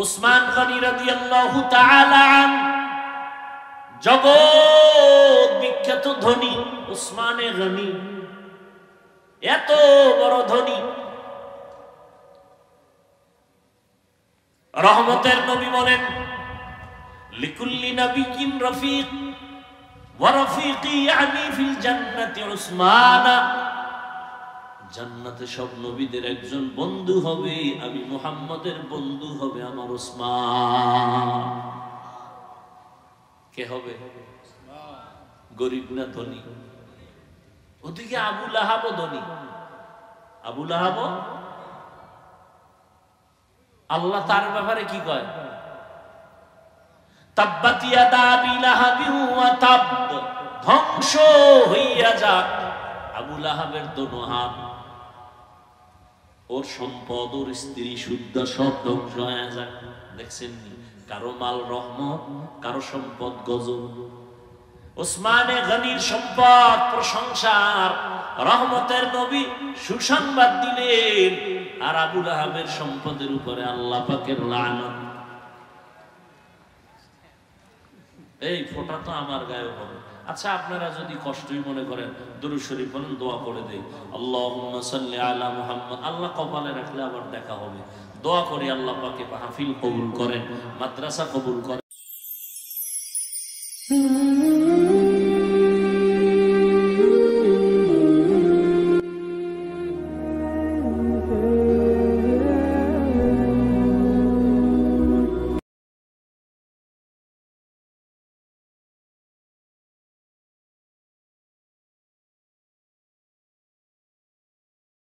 উসমান গনি রাদিয়াল্লাহু তাআলা আনহু, জগৎ বিখ্যাত ধনী উসমানে গনি, এত বড় ধনী, রহমতের নবী বলেন, লিকুল্লি নাবিয়্যিন রাফিক ওয়া রাফিকি ইয়ানি ফিল জান্নাতি উসমান। জান্নাতে সব নবীদের একজন বন্ধু হবে, আমি মুহাম্মদের বন্ধু হবে আমার উসমান। কে হবে? গরিব না ধনী? ওদিকে আবু লাহাব ধনী। আবু লাহাব, আল্লাহ তার ব্যাপারে কি কয়? তাব্বাত ইয়াদা আবি লাহাবি ওয়া তাব, ধ্বংস হইয়া যাক আবু লাহাবের দোনো হাত, ওর সম্পদ, ওর স্ত্রী শুদ্ধ সব ধ্বংস হয়ে যাক। দেখছেন কারো মাল রহমত, কারো সম্পদ গজব। উসমানে গনির সম্পদ প্রশংসার, রহমতের নবী সুসংবাদ দিলেন, আর আবু লাহাবের সম্পদের উপরে আল্লাহ পাকের লানত। এই ফোঁটা তো আমার গায়ে হবে। আচ্ছা, আপনারা যদি কষ্টই মনে করেন, দুরূদ শরীফ বলেন, দোয়া করে দেই, আল্লাহুম্মা সাল্লি আলা মুহাম্মদ। আল্লাহ কপালে রাখলে আবার দেখা হবে। দোয়া করি আল্লাহ পাকে মাহফিল কবুল করেন, মাদ্রাসা কবুল করেন।